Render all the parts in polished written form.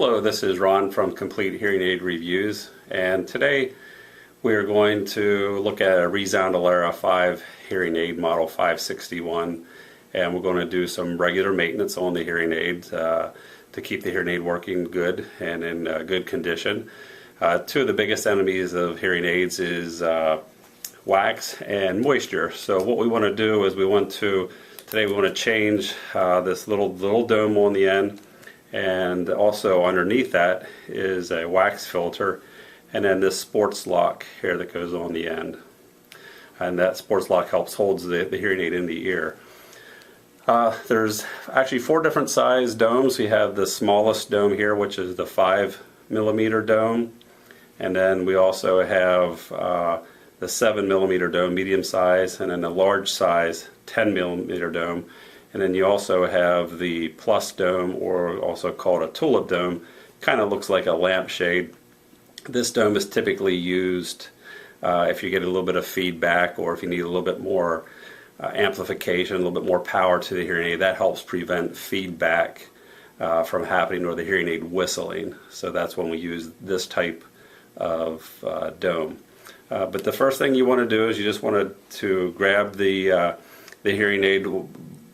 Hello, this is Ron from Complete Hearing Aid Reviews, and today we are going to look at a ReSound Alera 5 hearing aid model 561, and we're going to do some regular maintenance on the hearing aid to keep the hearing aid working good and in good condition. Two of the biggest enemies of hearing aids is wax and moisture. So what we want to do is today we want to change this little dome on the end. And also underneath that is a wax filter, and then this sports lock here that goes on the end. And that sports lock holds the hearing aid in the ear. There's actually 4 different size domes. We have the smallest dome here, which is the 5mm dome. And then we also have the 7mm dome, medium size, and then the large size 10mm dome. And then you also have the plus dome, or also called a tulip dome. Kind of looks like a lampshade. This dome is typically used if you get a little bit of feedback, or if you need a little bit more amplification, a little bit more power to the hearing aid. That helps prevent feedback from happening, or the hearing aid whistling. So that's when we use this type of dome. But the first thing you want to do is you just want to grab the hearing aid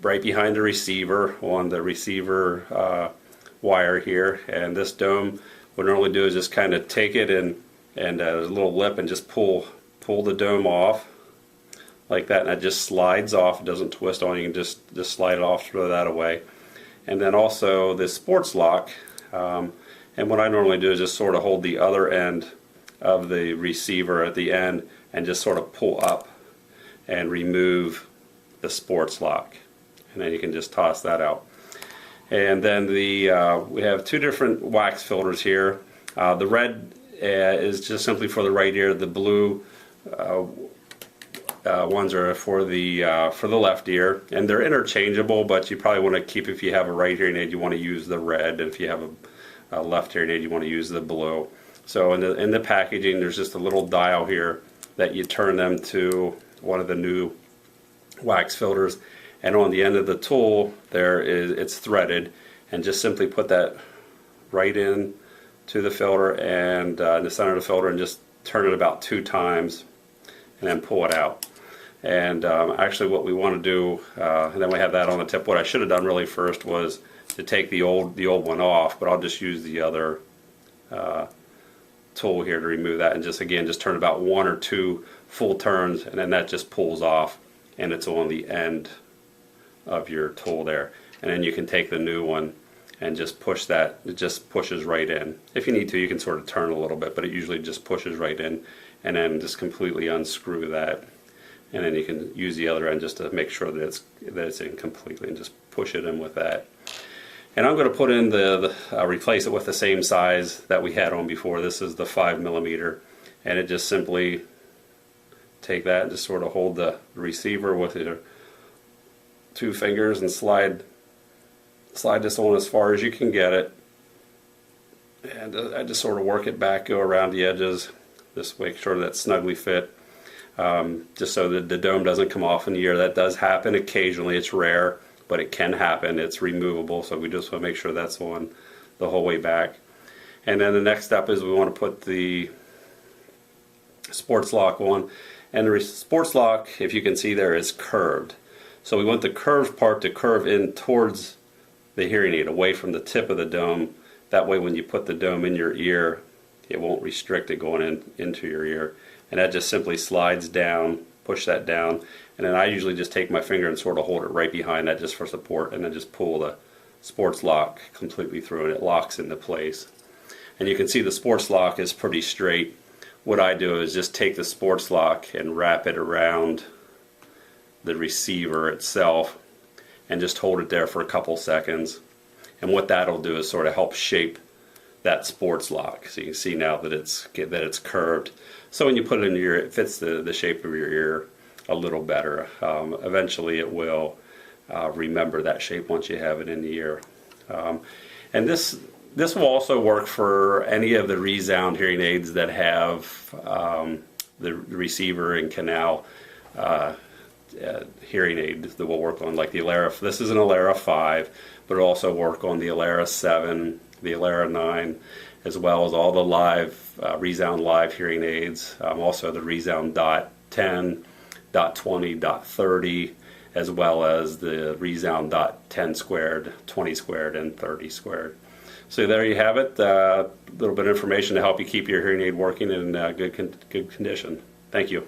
right behind the receiver on the receiver wire here, and this dome, what I normally do is just kind of take it and there's a little lip, and just pull the dome off like that, and it just slides off. It doesn't twist on. You can just slide it off, throw that away. And then also the sports lock, and what I normally do is just sort of hold the other end of the receiver at the end and just sort of pull up and remove the sports lock. And then you can just toss that out. And then we have 2 different wax filters here. The red is just simply for the right ear. The blue ones are for the left ear, and they're interchangeable. But you probably want to keep, if you have a right hearing aid, you want to use the red, and if you have a left hearing aid, you want to use the blue. So in the packaging, there's just a little dial here that you turn them to one of the new wax filters. And on the end of the tool it's threaded, and just simply put that right in to the filter and in the center of the filter, and just turn it about 2 times and then pull it out. And actually what we want to do, and then we have that on the tip. What I should have done really first was to take the old one off, but I'll just use the other tool here to remove that, and just turn about 1 or 2 full turns, and then that just pulls off, and it's on the end of your tool there. And then you can take the new one and just push that. It just pushes right in. If you need to, you can sort of turn a little bit, but it usually just pushes right in, and then just completely unscrew that, and then you can use the other end just to make sure that it's in completely, and just push it in with that. And I'm going to put in replace it with the same size that we had on before. This is the 5mm, and it just simply take that and just sort of hold the receiver with your 2 fingers and slide this on as far as you can get it, and I just sort of work it back, go around the edges, just make sure that snugly fit, just so that the dome doesn't come off in the ear. That does happen occasionally. It's rare, but it can happen. It's removable, so we just want to make sure that's on the whole way back. And then the next step is we want to put the sports lock on, and the sports lock, if you can see there, is curved. So we want the curved part to curve in towards the hearing aid, away from the tip of the dome. That way when you put the dome in your ear, it won't restrict it going into your ear. And that just simply slides down, push that down, and then I usually just take my finger and sort of hold it right behind that just for support, and then just pull the sports lock completely through, and it locks into place. And you can see the sports lock is pretty straight. What I do is just take the sports lock and wrap it around the receiver itself, and just hold it there for a couple seconds. And what that'll do is sort of help shape that sports lock. So you can see now that it's curved. So when you put it in your ear, it fits the shape of your ear a little better. Eventually it will remember that shape once you have it in the ear. And this will also work for any of the ReSound hearing aids that have the receiver and canal hearing aid that will work on, like the Alera. This is an Alera 5, but it'll also work on the Alera 7, the Alera 9, as well as all the live Resound Live hearing aids, also the Resound Dot 10, Dot 20, Dot 30, as well as the Resound Dot 10 squared, 20 squared, and 30 squared. So there you have it, a little bit of information to help you keep your hearing aid working in good condition. Thank you.